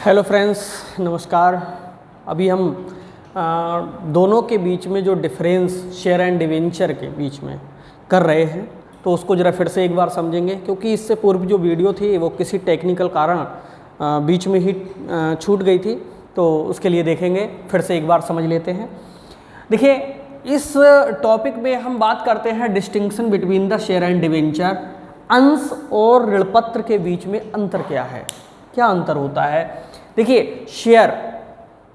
Hello friends, नमस्कार। अभी हम दोनों के बीच में जो डिफरेंस शेयर एंड डिवेंचर के बीच में कर रहे हैं तो उसको ज़रा फिर से एक बार समझेंगे, क्योंकि इससे पूर्व जो वीडियो थी वो किसी टेक्निकल कारण बीच में ही छूट गई थी, तो उसके लिए देखेंगे, फिर से एक बार समझ लेते हैं। देखिए, इस टॉपिक में हम बात करते हैं distinction between the share and debenture. अंश और ऋणपत्र के बीच में अंतर क्या है, क्या अंतर होता है। देखिए, शेयर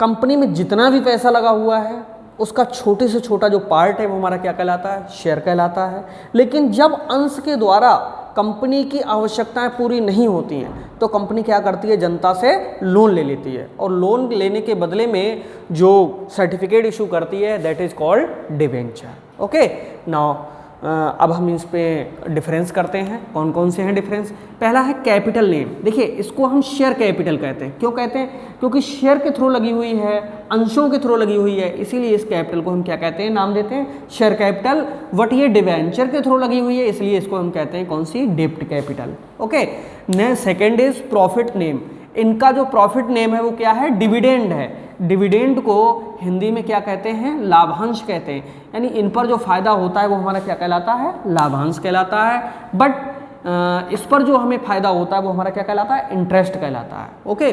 कंपनी में जितना भी पैसा लगा हुआ है उसका छोटे से छोटा जो पार्ट है वो हमारा क्या कहलाता है, शेयर कहलाता है। लेकिन जब अंश के द्वारा कंपनी की आवश्यकताएं पूरी नहीं होती हैं तो कंपनी क्या करती है, जनता से लोन ले लेती है, और लोन लेने के बदले में जो सर्टिफिकेट इशू करती है that is called debenture. Okay, now अब हम इस पे डिफरेंस करते हैं। कौन कौन से हैं डिफरेंस। पहला है कैपिटल नेम। देखिए, इसको हम शेयर कैपिटल कहते हैं। क्यों कहते हैं? क्योंकि शेयर के थ्रू लगी हुई है, अंशों के थ्रू लगी हुई है, इसीलिए इस कैपिटल को हम क्या कहते हैं, नाम देते हैं शेयर कैपिटल। बट ये डिवेंचर के थ्रू लगी हुई है, इसलिए इसको हम कहते हैं कौन सी, डेब्ट capital. Okay, next second is profit name. इनका जो प्रॉफिट नेम है वो क्या है, डिविडेंड है। डिविडेंड को हिंदी में क्या कहते हैं, लाभांश कहते हैं। यानी इन पर जो फायदा होता है वो हमारा क्या कहलाता है, लाभांश कहलाता है। बट इस पर जो हमें फायदा होता है वो हमारा क्या कहलाता है, इंटरेस्ट कहलाता है। ओके,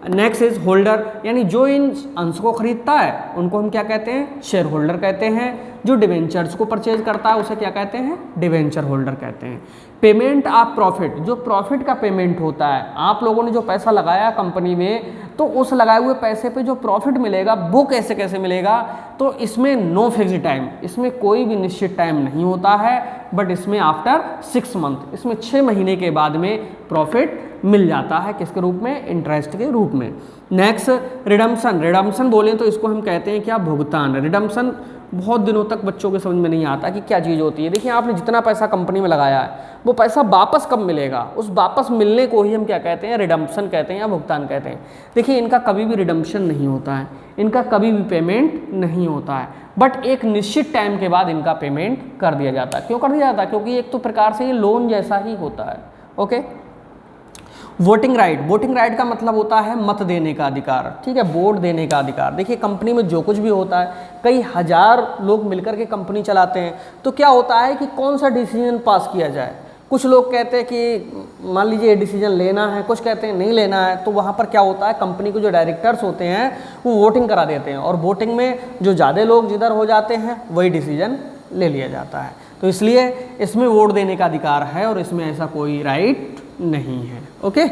नेक्स्ट इज होल्डर, यानी जो इन अंश को खरीदता है उनको हम क्या कहते हैं, शेयर होल्डर कहते हैं। जो डिवेंचर्स को परचेज करता है उसे क्या कहते हैं, डिवेंचर होल्डर कहते हैं। पेमेंट ऑफ प्रॉफिट, जो प्रॉफिट का पेमेंट होता है, आप लोगों ने जो पैसा लगाया कंपनी में तो उस लगाए हुए पैसे पे जो प्रॉफिट मिलेगा वो कैसे कैसे मिलेगा, तो इसमें नो फिक्स्ड टाइम, इसमें कोई भी निश्चित टाइम नहीं होता है। बट इसमें आफ्टर 6 मंथ, इसमें 6 महीने के बाद में प्रॉफिट मिल जाता है। किसके रूप में, इंटरेस्ट के रूप में। Next redemption. रिडम्पशन बोलें तो इसको हम कहते हैं क्या, भुगतान। रिडम्पशन बहुत दिनों तक बच्चों के समझ में नहीं आता कि क्या चीज़ होती है। देखिए, आपने जितना पैसा कंपनी में लगाया है वो पैसा वापस कब मिलेगा, उस वापस मिलने को ही हम क्या कहते हैं, रिडम्पशन कहते हैं या भुगतान कहते हैं। देखिए, इनका कभी भी रिडम्पशन नहीं होता है, इनका कभी भी पेमेंट नहीं होता है, बट एक निश्चित टाइम के बाद इनका पेमेंट कर दिया जाता है। क्यों कर दिया जाता है, क्योंकि एक तो प्रकार से ये लोन जैसा ही होता है। Okay, voting right. Voting right का मतलब होता है मत देने का अधिकार, ठीक है, वोट देने का अधिकार। देखिए, कंपनी में जो कुछ भी होता है, कई हजार लोग मिलकर के कंपनी चलाते हैं, तो क्या होता है कि कौन सा डिसीजन पास किया जाए। कुछ लोग कहते हैं कि मान लीजिए ये डिसीजन लेना है, कुछ कहते हैं नहीं लेना है, तो वहाँ पर क्या होता है, कंपनी के जो डायरेक्टर्स होते हैं वो वोटिंग करा देते हैं, और वोटिंग में जो ज़्यादा लोग जिधर हो जाते हैं वही डिसीजन ले लिया जाता है। तो इसलिए इसमें वोट देने का अधिकार है और इसमें ऐसा कोई राइट नहीं है। Okay,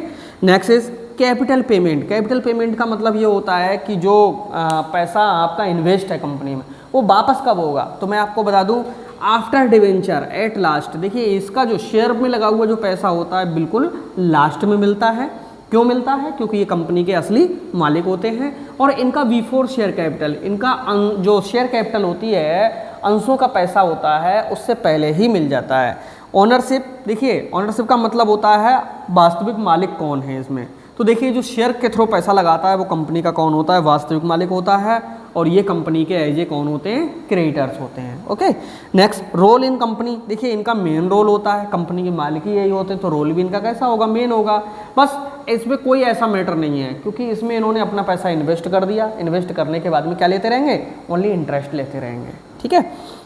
next is capital payment. Capital payment का मतलब ये होता है कि जो पैसा आपका इन्वेस्ट है कंपनी में वो वापस कब होगा, तो मैं आपको बता दूं, आफ्टर डिवेंचर एट लास्ट। देखिए, इसका जो शेयर में लगा हुआ जो पैसा होता है बिल्कुल लास्ट में मिलता है। क्यों मिलता है, क्योंकि ये कंपनी के असली मालिक होते हैं। और इनका बिफोर शेयर कैपिटल, इनका जो शेयर कैपिटल होती है, अंशों का पैसा होता है, उससे पहले ही मिल जाता है। ओनरशिप। देखिए, ओनरशिप का मतलब होता है वास्तविक मालिक कौन है इसमें। तो देखिए, जो शेयर के थ्रू पैसा लगाता है वो कंपनी का कौन होता है, वास्तविक मालिक होता है, और ये कंपनी के एज ए कौन होते हैं, क्रेडिटर्स होते हैं। Okay, next role in company. देखिए, इनका मेन रोल होता है, कंपनी के मालिक ही यही होते हैं, तो रोल भी इनका कैसा होगा, मेन होगा। बस इसमें कोई ऐसा मैटर नहीं है, क्योंकि इसमें इन्होंने अपना पैसा इन्वेस्ट कर दिया, इन्वेस्ट करने के बाद में क्या लेते रहेंगे, ओनली इंटरेस्ट लेते रहेंगे। ठीक है।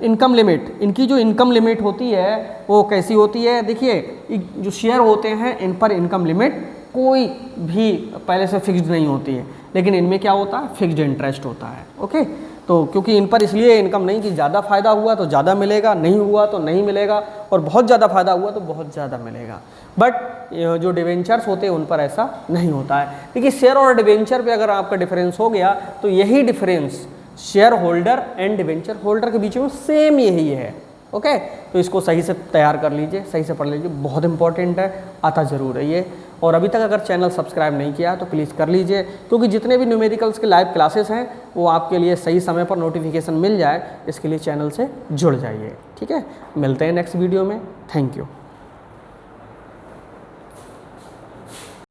Income limit. इनकी जो इनकम लिमिट होती है वो कैसी होती है, देखिए, जो शेयर होते हैं इन पर इनकम लिमिट कोई भी पहले से फिक्स्ड नहीं होती है, लेकिन इनमें क्या होता है, फिक्स्ड इंटरेस्ट होता है। ओके, तो क्योंकि इन पर इसलिए इनकम नहीं कि ज़्यादा फायदा हुआ तो ज़्यादा मिलेगा, नहीं हुआ तो नहीं मिलेगा, और बहुत ज़्यादा फायदा हुआ तो बहुत ज़्यादा मिलेगा। बट जो डिवेंचर्स होते हैं उन पर ऐसा नहीं होता है। देखिए, शेयर और डिवेंचर पे अगर आपका डिफरेंस हो गया तो यही difference share holder and debenture holder के बीच में सेम यही है। ओके, तो इसको सही से तैयार कर लीजिए, सही से पढ़ लीजिए, बहुत इंपॉर्टेंट है, आता ज़रूर है ये। और अभी तक अगर चैनल सब्सक्राइब नहीं किया तो प्लीज़ कर लीजिए, क्योंकि जितने भी न्यूमेरिकल्स के लाइव क्लासेस हैं वो आपके लिए सही समय पर नोटिफिकेशन मिल जाए, इसके लिए चैनल से जुड़ जाइए। ठीक है, मिलते हैं नेक्स्ट वीडियो में। Thank you.